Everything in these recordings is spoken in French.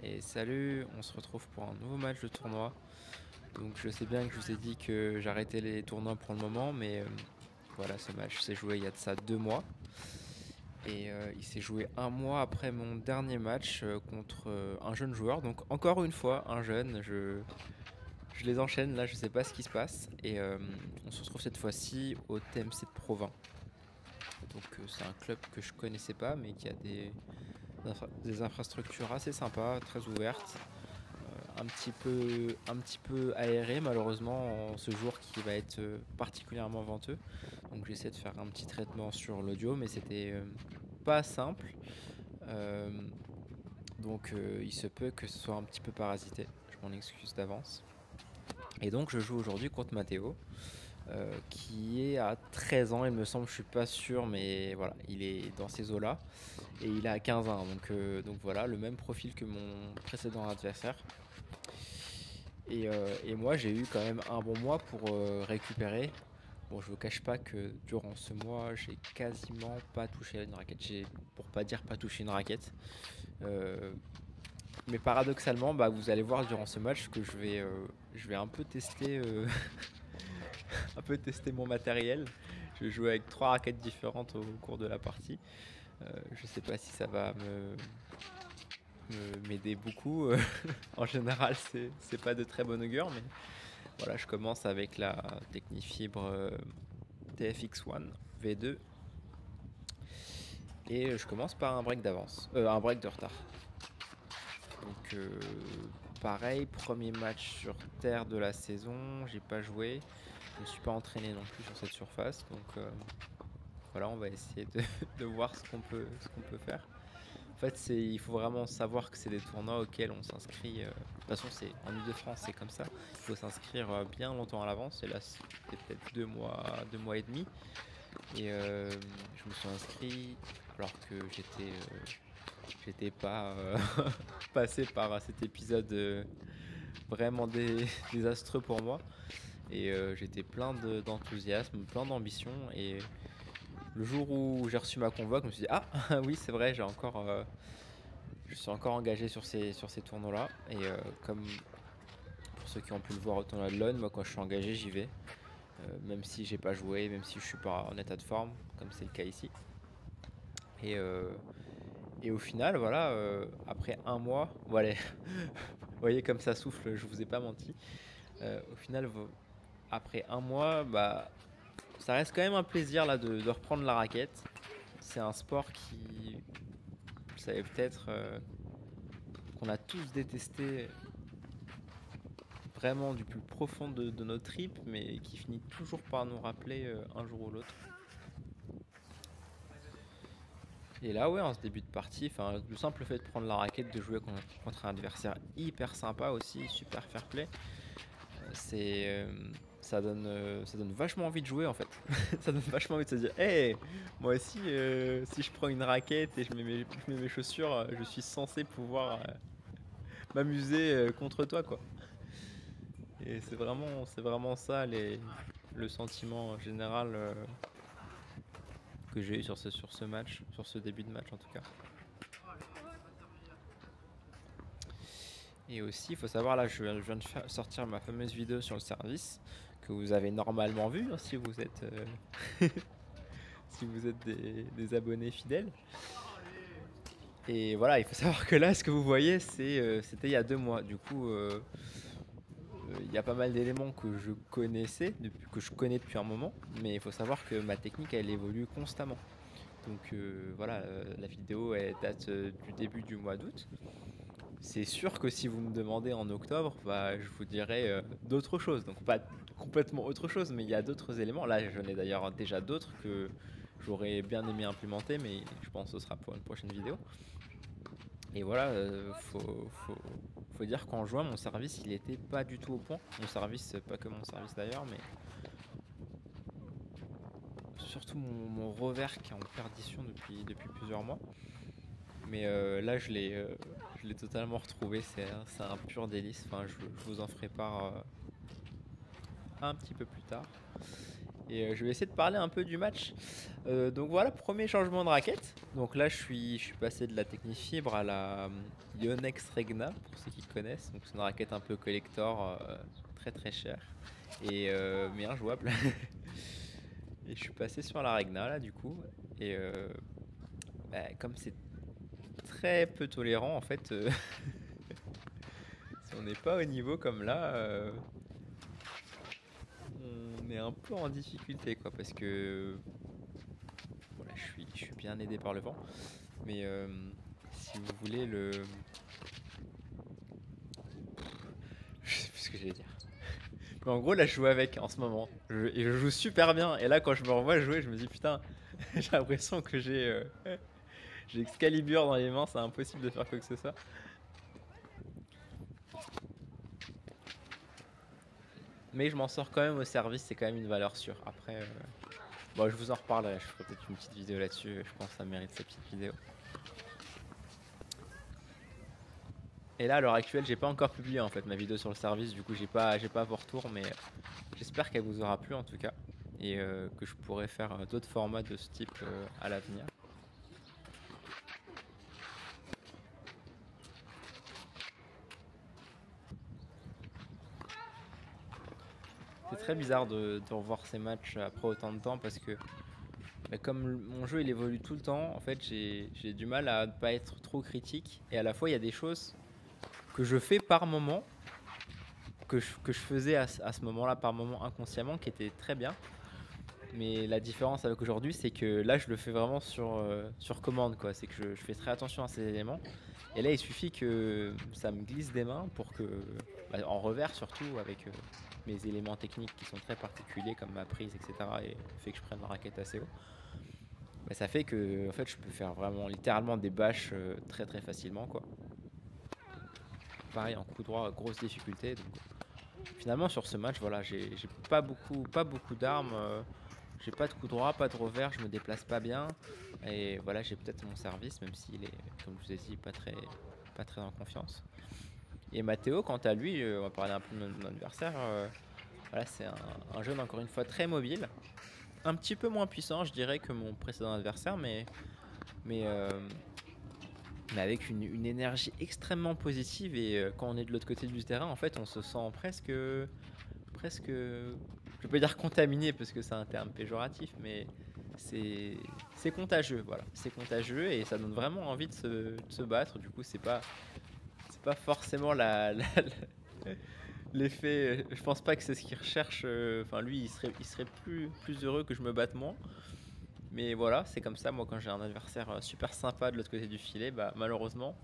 Et salut, on se retrouve pour un nouveau match de tournoi. Donc je sais bien que je vous ai dit que j'arrêtais les tournois pour le moment, mais voilà, ce match s'est joué il y a de ça 2 mois. Et il s'est joué un mois après mon dernier match contre un jeune joueur. Donc encore une fois, un jeune, je les enchaîne là, je sais pas ce qui se passe. Et on se retrouve cette fois-ci au TMC de Provins. Donc c'est un club que je connaissais pas, mais qui a des infrastructures assez sympas, très ouvertes. Un petit peu aéré malheureusement en ce jour qui va être particulièrement venteux. Donc j'essaie de faire un petit traitement sur l'audio, mais c'était pas simple. Euh, donc il se peut que ce soit un petit peu parasité. Je m'en excuse d'avance. Et donc je joue aujourd'hui contre Matteo, qui est à 13 ans, il me semble, je suis pas sûr, mais voilà, il est dans ces eaux-là. Et il a 15 ans, donc voilà, le même profil que mon précédent adversaire. Et moi, j'ai eu quand même un bon mois pour récupérer. Bon, je vous cache pas que durant ce mois, j'ai quasiment pas touché à une raquette. Pour pas dire pas touché une raquette. Euh, mais paradoxalement, bah, vous allez voir durant ce match que je vais un peu tester, un peu tester mon matériel. Je vais jouer avec 3 raquettes différentes au cours de la partie. Je sais pas si ça va m'aider beaucoup. En général, c'est pas de très bon augure, mais voilà, je commence avec la Technifibre TFX1 V2 et je commence par un break d'avance, un break de retard. Donc pareil, premier match sur terre de la saison, j'ai pas joué, je me suis pas entraîné non plus sur cette surface, donc voilà, on va essayer de voir ce qu'on peut faire. En fait, il faut vraiment savoir que c'est des tournois auxquels on s'inscrit. De toute façon, en Ile-de-France, c'est comme ça. Il faut s'inscrire bien longtemps à l'avance. Et là, c'était peut-être 2 mois et demi. Et je me suis inscrit alors que j'étais pas passé par cet épisode vraiment désastreux pour moi. Et j'étais plein d'enthousiasme, plein d'ambition. Et le jour où j'ai reçu ma convoque, je me suis dit, ah oui, c'est vrai, je suis encore engagé sur ces tournois-là. Et comme pour ceux qui ont pu le voir au tournoi de LON, moi quand je suis engagé, j'y vais. Même si j'ai pas joué, même si je suis pas en état de forme, comme c'est le cas ici. Et, euh, et au final, voilà, après un mois, voilà, vous voyez comme ça souffle, je vous ai pas menti. Au final, après un mois, bah, ça reste quand même un plaisir là de reprendre la raquette. C'est un sport qui, vous savez peut-être, qu'on a tous détesté vraiment du plus profond de nos tripes, mais qui finit toujours par nous rappeler un jour ou l'autre. Et là, ouais, en ce début de partie, le simple fait de prendre la raquette, de jouer contre un adversaire hyper sympa aussi, super fair play, c'est, ça donne vachement envie de jouer en fait. Ça donne vachement envie de se dire, hey, moi aussi, si je prends une raquette et je mets mes chaussures, je suis censé pouvoir m'amuser contre toi, quoi. Et c'est vraiment ça le sentiment général que j'ai eu sur ce match, sur ce début de match en tout cas. Et aussi, il faut savoir, là, je viens de sortir ma fameuse vidéo sur le service que vous avez normalement vue hein, si vous êtes des abonnés fidèles. Et voilà, il faut savoir que là, ce que vous voyez, c'était il y a 2 mois. Du coup, il y a pas mal d'éléments que je connaissais, que je connais depuis un moment, mais il faut savoir que ma technique, elle évolue constamment. Donc voilà, la vidéo, elle date du début du mois d'août. C'est sûr que si vous me demandez en octobre, bah, je vous dirai d'autres choses. Donc pas complètement autre chose, mais il y a d'autres éléments. Là, j'en ai d'ailleurs déjà d'autres que j'aurais bien aimé implémenter, mais je pense que ce sera pour une prochaine vidéo. Et voilà, faut dire qu'en juin, mon service, il était pas du tout au point. Mon service, pas que mon service d'ailleurs, mais surtout mon revers qui est en perdition depuis plusieurs mois. Mais là, je l'ai totalement retrouvé. C'est un pur délice. Enfin, je vous en ferai part un petit peu plus tard. Et je vais essayer de parler un peu du match. Donc voilà, premier changement de raquette. Donc là, je suis passé de la Technique Fibre à la Yonex Regna, pour ceux qui connaissent. Donc c'est une raquette un peu collector, très très chère, mais injouable. Et je suis passé sur la Regna là, du coup. Et comme c'est très peu tolérant, en fait, si on n'est pas au niveau comme là, on est un peu en difficulté, quoi, parce que voilà, je suis bien aidé par le vent. Mais si vous voulez je sais plus ce que j'allais dire. Mais en gros, là, je joue avec en ce moment. Et je joue super bien. Et là, quand je me revois jouer, je me dis putain, j'ai l'impression que j'ai Excalibur dans les mains, c'est impossible de faire quoi que ce soit. Mais je m'en sors quand même au service, c'est quand même une valeur sûre. Après, bon, je vous en reparlerai, je ferai peut-être une petite vidéo là-dessus. Je pense que ça mérite cette petite vidéo. Et là, à l'heure actuelle, j'ai pas encore publié en fait ma vidéo sur le service, du coup j'ai pas vos retours, mais j'espère qu'elle vous aura plu en tout cas, et que je pourrai faire d'autres formats de ce type à l'avenir. C'est très bizarre de revoir ces matchs après autant de temps parce que comme mon jeu il évolue tout le temps, en fait j'ai du mal à ne pas être trop critique, et à la fois il y a des choses que je fais par moment, que je faisais à ce moment-là par moment inconsciemment, qui étaient très bien. Mais la différence avec aujourd'hui, c'est que là, je le fais vraiment sur commande, quoi. C'est que je fais très attention à ces éléments. Et là, il suffit que ça me glisse des mains pour que, en revers surtout, avec mes éléments techniques qui sont très particuliers, comme ma prise, etc., et le fait que je prenne ma raquette assez haut, ça fait que, en fait, je peux faire vraiment, littéralement, des bâches très très facilement, quoi. Pareil, en coup droit, grosse difficulté. Donc, finalement, sur ce match, voilà, j'ai pas beaucoup d'armes. J'ai pas de coup droit, pas de revers, je me déplace pas bien. Et voilà, j'ai peut-être mon service, même s'il est, comme je vous ai dit, pas très en confiance. Et Matteo, quant à lui, on va parler un peu de mon adversaire. Voilà, c'est un jeune, encore une fois, très mobile. Un petit peu moins puissant, je dirais, que mon précédent adversaire, mais, euh, mais avec une énergie extrêmement positive. Et quand on est de l'autre côté du terrain, en fait, on se sent presque, je peux dire contaminé parce que c'est un terme péjoratif, mais c'est contagieux, voilà. C'est contagieux et ça donne vraiment envie de se battre. Du coup, c'est pas forcément l'effet. Je pense pas que c'est ce qu'il recherche. Enfin, lui, il serait plus heureux que je me batte moins. Mais voilà, c'est comme ça. Moi, quand j'ai un adversaire super sympa de l'autre côté du filet, bah malheureusement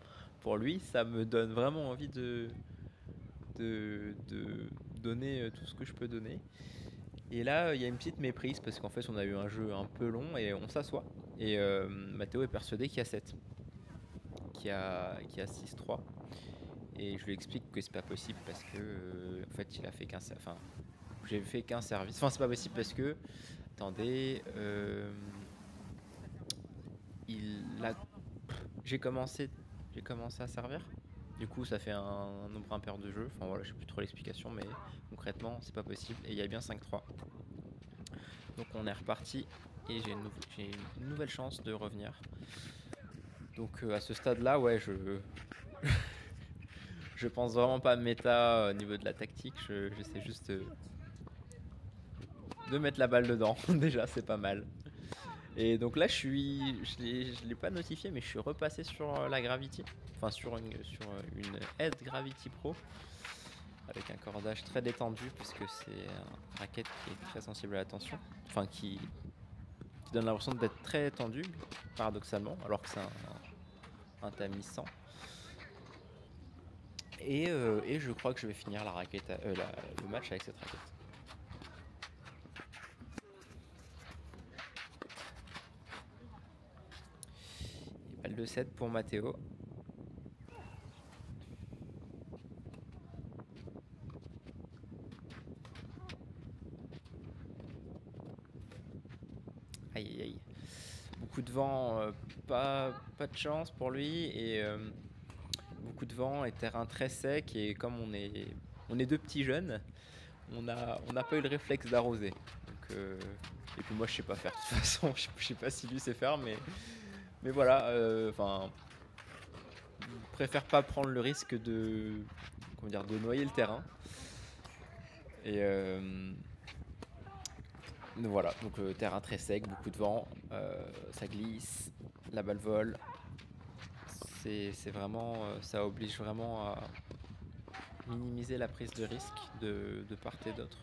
pour lui, ça me donne vraiment envie de donner tout ce que je peux donner. Et là, il y a une petite méprise parce qu'en fait, on a eu un jeu un peu long et on s'assoit. Et Matteo est persuadé qu'il y a 7, qu'il y a 6-3. Et je lui explique que c'est pas possible parce que, en fait, il a fait qu'un, enfin, j'ai fait qu'un service. Enfin, c'est pas possible parce que, attendez, il a, j'ai commencé à servir. Du coup, ça fait un nombre impair de jeu. Enfin voilà, je sais plus trop l'explication, mais concrètement, c'est pas possible. Et il y a bien 5-3. Donc on est reparti et j'ai une nouvelle chance de revenir. Donc à ce stade-là, ouais, je pense vraiment pas méta au niveau de la tactique. J'essaie juste de mettre la balle dedans. Déjà, c'est pas mal. Et donc là, je l'ai pas notifié, mais je suis repassé sur la Gravity. Enfin, sur une Head Gravity Pro. Avec un cordage très détendu, parce que c'est un raquette qui est très sensible à la tension. Enfin, qui donne l'impression d'être très tendu, paradoxalement, alors que c'est un Tamis 100. Et je crois que je vais finir le match avec cette raquette. Et balle de 7 pour Matteo. Aïe aïe aïe. Beaucoup de vent, pas de chance pour lui, et beaucoup de vent et terrain très sec, et comme on est deux petits jeunes, on n'a pas eu le réflexe d'arroser. Donc et puis moi je sais pas faire de toute façon. Je sais pas si lui sait faire, mais voilà. Enfin, je préfère pas prendre le risque de, comment dire, de noyer le terrain. Et voilà, donc terrain très sec, beaucoup de vent, ça glisse, la balle vole. C'est vraiment, ça oblige vraiment à minimiser la prise de risque de part et d'autre.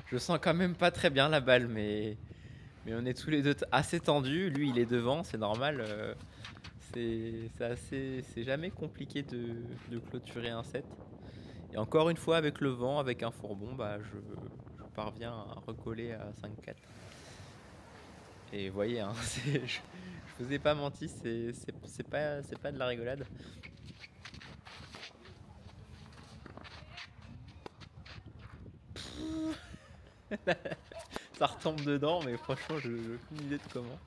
Je sens quand même pas très bien la balle, mais on est tous les deux assez tendus. Lui, il est devant, c'est normal. C'est jamais compliqué de clôturer un set. Et encore une fois, avec le vent, avec un fourbon, bah, je parviens à recoller à 5-4. Et vous voyez, hein, je vous ai pas menti, c'est pas de la rigolade. Ça retombe dedans, mais franchement, je n'ai aucune idée de comment.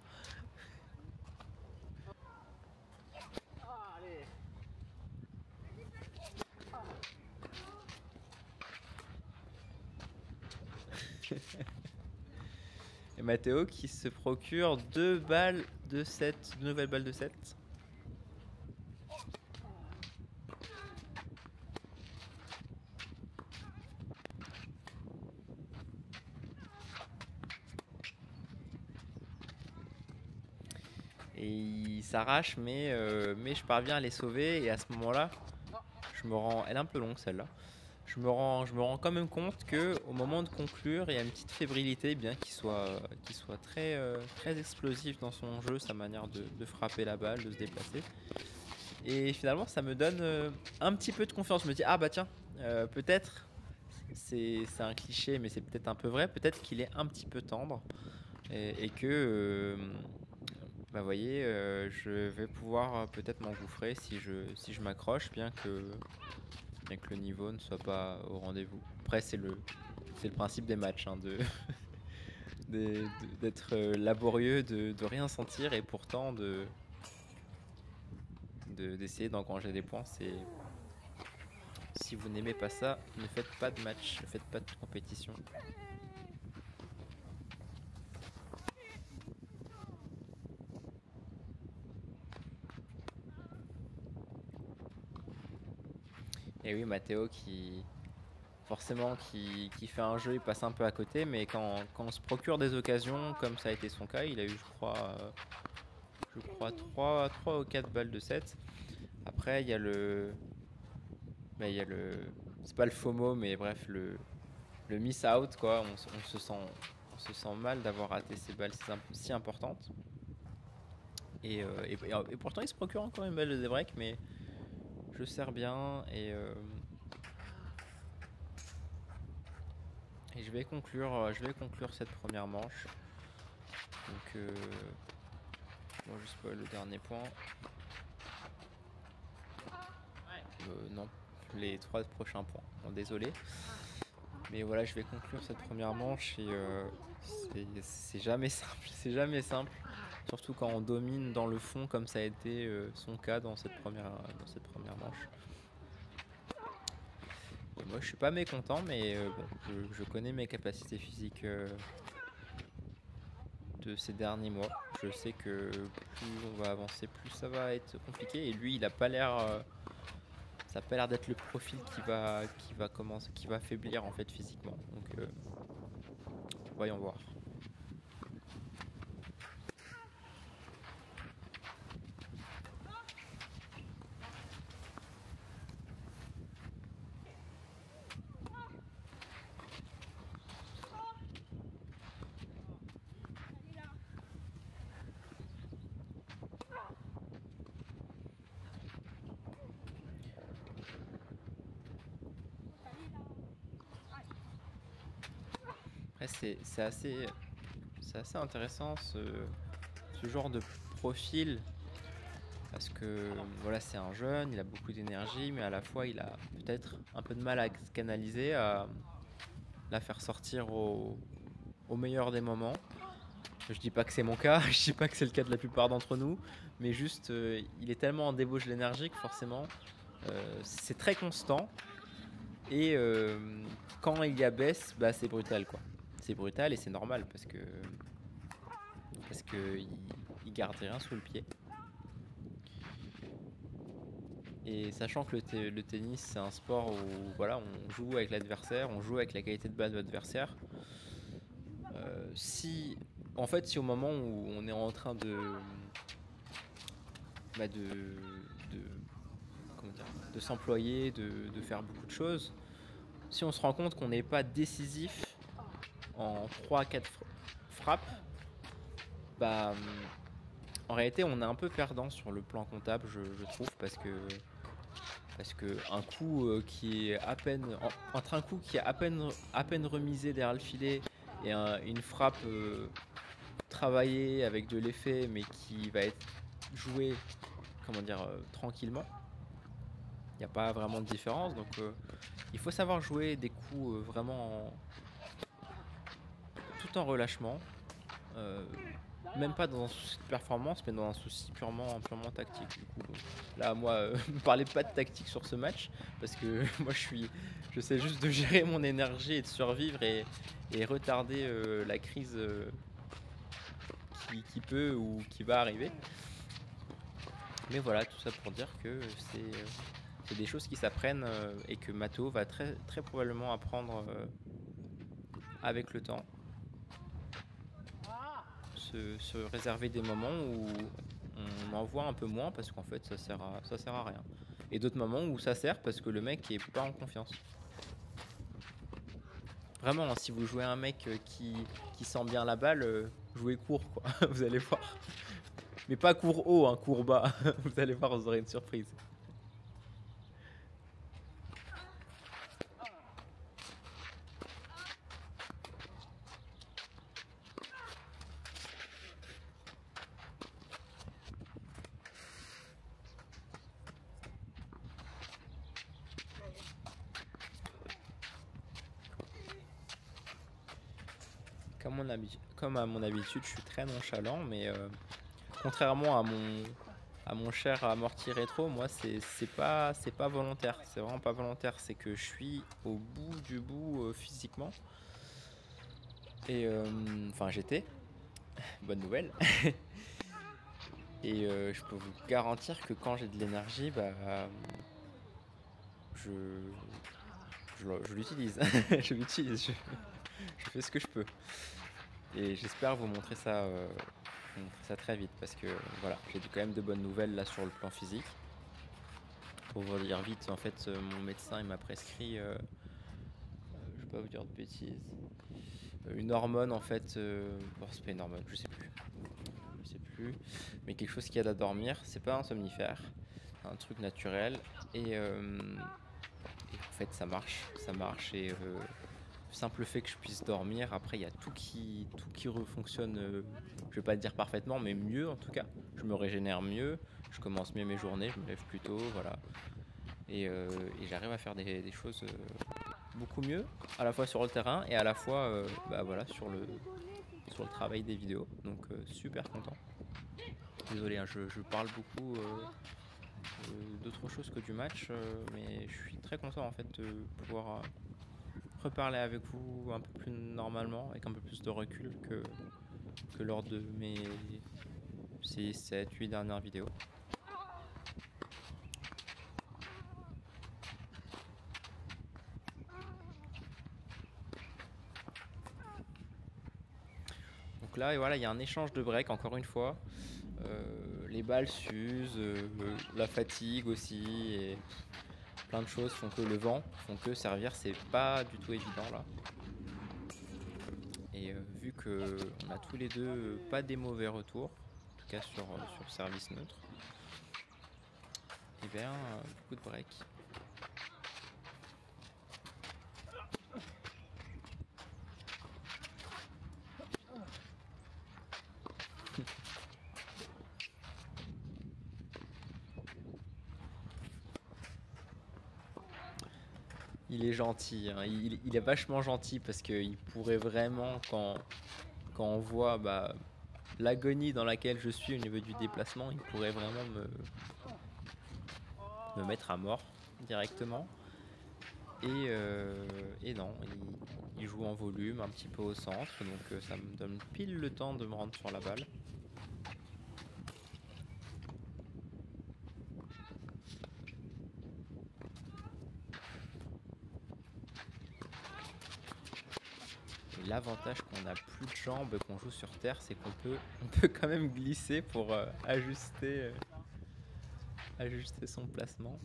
Et Mathéo qui se procure 2 balles de 7, 2 nouvelles balles de 7. Et il s'arrache, mais je parviens à les sauver. Et à ce moment-là, je me rends. Elle est un peu longue celle-là. Je me rends quand même compte que au moment de conclure, il y a une petite fébrilité, bien qu'il soit très, très explosif dans son jeu, sa manière de frapper la balle, de se déplacer. Et finalement, ça me donne un petit peu de confiance. Je me dis, ah bah tiens, peut-être, c'est un cliché, mais c'est peut-être un peu vrai, peut-être qu'il est un petit peu tendre. Et que, bah voyez, je vais pouvoir peut-être m'engouffrer si je m'accroche, bien que le niveau ne soit pas au rendez-vous. Après, c'est le principe des matchs, hein, d'être laborieux, de rien sentir et pourtant d'essayer d'engranger des points. Si vous n'aimez pas ça, ne faites pas de match, ne faites pas de compétition. Et oui, Mathéo forcément qui fait un jeu, il passe un peu à côté, mais quand on se procure des occasions, comme ça a été son cas, il a eu, je crois 3 ou 4 balles de 7. Après, il y a il y a c'est pas le FOMO, mais bref, le miss out, quoi. On se sent mal d'avoir raté ces balles si importantes. Et pourtant, il se procure encore une balle de break, mais je sers bien et je vais conclure cette première manche. Donc, bon, je spoil le dernier point. Non, les 3 prochains points. Bon, désolé. Mais voilà, je vais conclure cette première manche et c'est jamais simple. C'est jamais simple. Surtout quand on domine dans le fond comme ça a été son cas dans cette première manche. Et moi je suis pas mécontent, mais bon, je connais mes capacités physiques de ces derniers mois. Je sais que plus on va avancer, plus ça va être compliqué. Et lui, il a pas l'air, ça a pas l'air d'être le profil qui va faiblir en fait physiquement. Donc voyons voir. Après, c'est assez intéressant ce genre de profil parce que voilà, c'est un jeune, il a beaucoup d'énergie, mais à la fois il a peut-être un peu de mal à se canaliser, la faire sortir au meilleur des moments. Je dis pas que c'est mon cas, je dis pas que c'est le cas de la plupart d'entre nous, mais juste il est tellement en débauche d'énergie que forcément c'est très constant et quand il y a baisse, bah c'est brutal quoi. C'est brutal et c'est normal parce que il garde rien sous le pied. Et sachant que le tennis c'est un sport où voilà, on joue avec l'adversaire, on joue avec la qualité de balle de l'adversaire. Si au moment où on est en train bah comment dire, de s'employer, de faire beaucoup de choses, si on se rend compte qu'on n'est pas décisif en 3-4 frappes, bah en réalité on est un peu perdant sur le plan comptable je trouve parce que un coup qui est à peine entre un coup qui est à peine remisé derrière le filet et une frappe travaillée avec de l'effet mais qui va être jouée comment dire tranquillement, il n'y a pas vraiment de différence. Donc il faut savoir jouer des coups vraiment tout en relâchement, même pas dans un souci de performance mais dans un souci purement tactique. Du coup là moi me parlez pas de tactique sur ce match parce que moi j'essaie juste de gérer mon énergie et de survivre et retarder la crise qui peut ou qui va arriver. Mais voilà, tout ça pour dire que c'est des choses qui s'apprennent et que Matteo va très, très probablement apprendre avec le temps. Se réserver des moments où on en voit un peu moins parce qu'en fait ça sert à rien. Et d'autres moments où ça sert parce que le mec est pas en confiance. Vraiment, hein, si vous jouez un mec qui sent bien la balle, jouez court quoi, vous allez voir. Mais pas court haut, hein, court bas. Vous allez voir, vous aurez une surprise. Comme à mon habitude, je suis très nonchalant, mais contrairement à mon cher amorti rétro, moi c'est pas volontaire, c'est vraiment pas volontaire, c'est que je suis au bout du bout physiquement. Et enfin j'étais, bonne nouvelle. Et je peux vous garantir que quand j'ai de l'énergie, bah je l'utilise, je l'utilise, je fais ce que je peux. Et j'espère vous montrer ça très vite parce que voilà, j'ai quand même de bonnes nouvelles là sur le plan physique. Pour vous dire vite, en fait, mon médecin il m'a prescrit, je vais pas vous dire de bêtises, une hormone en fait, bon c'est pas une hormone, je sais plus, mais quelque chose qui aide à dormir. C'est pas un somnifère, c'est un truc naturel et en fait ça marche et simple fait que je puisse dormir, après il y a tout qui refonctionne, je vais pas dire parfaitement mais mieux en tout cas, je me régénère mieux, je commence mieux mes journées, je me lève plus tôt, voilà, et j'arrive à faire des choses beaucoup mieux, à la fois sur le terrain et à la fois bah voilà, sur le travail des vidéos, donc super content. Désolé, hein, je parle beaucoup d'autre chose que du match, mais je suis très content en fait de pouvoir reparler avec vous un peu plus normalement, avec un peu plus de recul que lors de mes 6, 7, 8 dernières vidéos. Donc là, et voilà, il y a un échange de break encore une fois. Les balles s'usent, la fatigue aussi, et plein de choses font que le vent, font que servir c'est pas du tout évident là. Et vu que on a tous les deux pas des mauvais retours, en tout cas sur service neutre, et bien beaucoup de break. Il est gentil, hein. Il est vachement gentil parce qu'il pourrait vraiment, quand on voit l'agonie dans laquelle je suis au niveau du déplacement, il pourrait vraiment me mettre à mort directement. Et non, il joue en volume, un petit peu au centre, donc ça me donne pile le temps de me rendre sur la balle. Et l'avantage qu'on a plus de jambes, qu'on joue sur terre, c'est on peut quand même glisser pour ajuster son placement.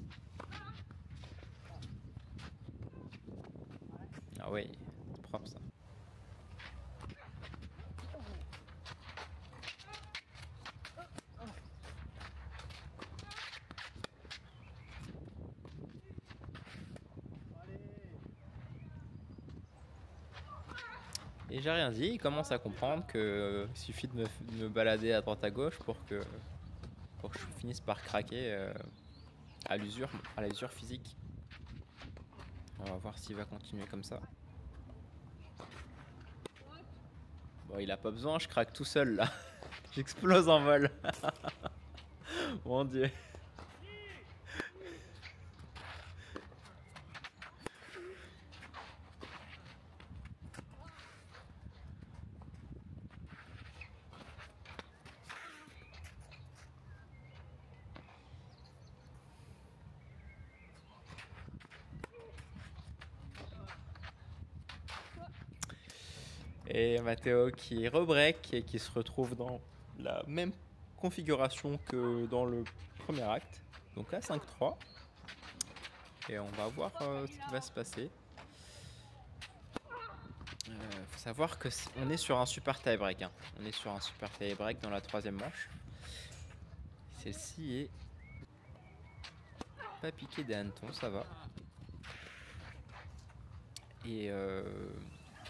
Ah ouais, c'est propre ça. Et j'ai rien dit, il commence à comprendre que suffit de me balader à droite à gauche pour que je finisse par craquer à l'usure physique. On va voir s'il va continuer comme ça. Bon, il a pas besoin, je craque tout seul là. J'explose en vol. Mon Dieu. Et Matteo qui rebreak et qui se retrouve dans la même configuration que dans le premier acte. Donc à 5-3. Et on va voir ce qui va se passer. Faut savoir que on est sur un super tie break. Hein. On est sur un super tie break dans la troisième manche. Celle-ci est pas piquée des hannetons, ça va. Et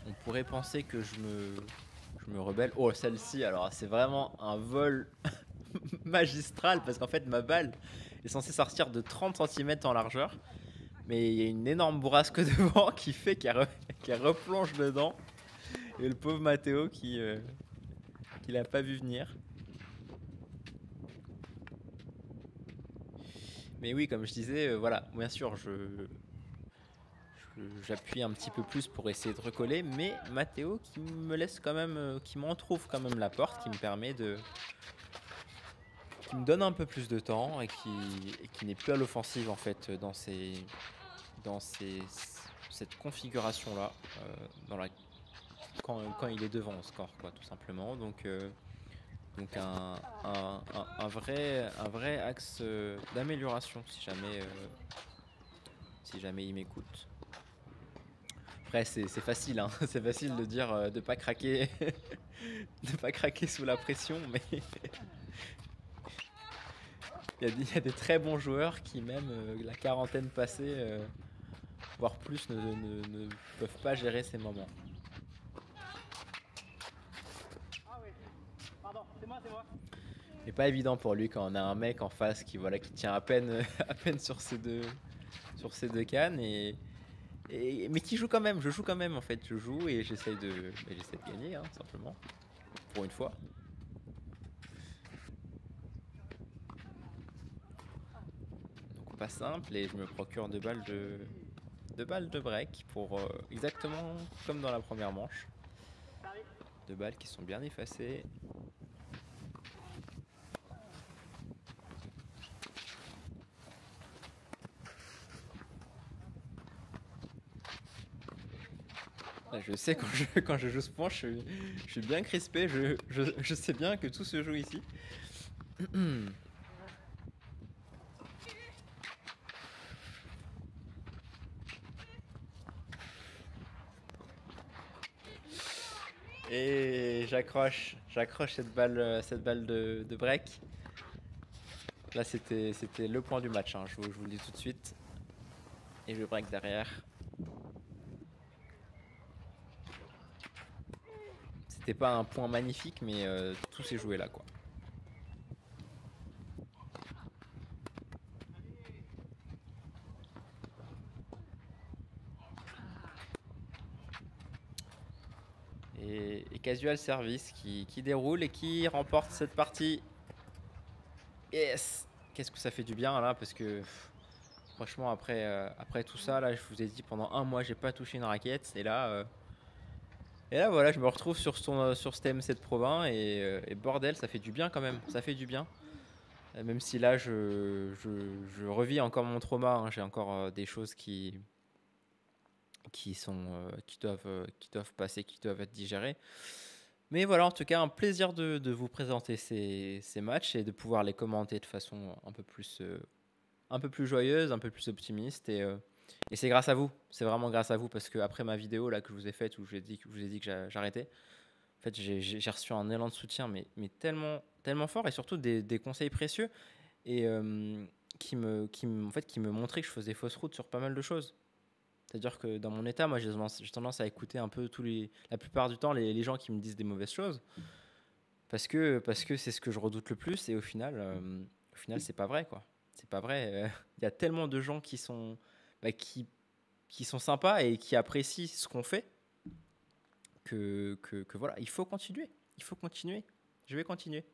on pourrait penser que je me rebelle. Oh, celle-ci, alors c'est vraiment un vol magistral parce qu'en fait ma balle est censée sortir de 30 cm en largeur. Mais il y a une énorme bourrasque devant qui fait qu'elle replonge dedans. Et le pauvre Matteo qui l'a pas vu venir. Mais oui, comme je disais, voilà, bien sûr, j'appuie un petit peu plus pour essayer de recoller, mais Matteo qui me laisse quand même, qui m'en trouve quand même la porte, qui me permet qui me donne un peu plus de temps et qui n'est plus à l'offensive en fait dans cette configuration là, quand il est devant au score, quoi, tout simplement. Donc un vrai axe d'amélioration si jamais il m'écoute. Après c'est facile, hein. C'est facile de dire de pas craquer de pas craquer sous la pression, mais il y a des très bons joueurs qui même la quarantaine passée, voire plus, ne peuvent pas gérer ces moments. C'est pas évident pour lui quand on a un mec en face qui tient à peine sur ses deux cannes mais qui joue quand même. Je joue quand même en fait, je joue et j'essaie de gagner, hein, simplement, pour une fois. Donc pas simple, et je me procure deux balles de break pour exactement comme dans la première manche. Deux balles qui sont bien effacées. Je sais quand je joue ce point, je suis bien crispé, je sais bien que tout se joue ici. Et j'accroche cette balle de break. Là c'était le point du match, hein, je vous le dis tout de suite. Et je break derrière. C'était pas un point magnifique, mais tout s'est joué là, quoi. Et Casual Service qui déroule et qui remporte cette partie. Yes! Qu'est-ce que ça fait du bien là, parce que franchement après tout ça là, je vous ai dit pendant un mois j'ai pas touché une raquette, et là voilà, je me retrouve sur ce TM7 Pro 20 et bordel, ça fait du bien quand même, ça fait du bien. Même si là je revis encore mon trauma, hein, j'ai encore des choses qui doivent passer, qui doivent être digérées. Mais voilà, en tout cas, un plaisir de vous présenter ces matchs et de pouvoir les commenter de façon un peu plus joyeuse, un peu plus optimiste. Et c'est grâce à vous, c'est vraiment grâce à vous, parce que après ma vidéo là que je vous ai faite où je vous ai dit que j'arrêtais, en fait j'ai reçu un élan de soutien, mais tellement, tellement fort, et surtout des conseils précieux et en fait, qui me montraient que je faisais fausse route sur pas mal de choses. C'est-à-dire que dans mon état, moi j'ai tendance à écouter un peu la plupart du temps les gens qui me disent des mauvaises choses, parce que c'est ce que je redoute le plus, et au final c'est pas vrai, quoi. C'est pas vrai. Il y a tellement de gens bah, qui sont sympas et qui apprécient ce qu'on fait, que voilà, il faut continuer. Il faut continuer. Je vais continuer.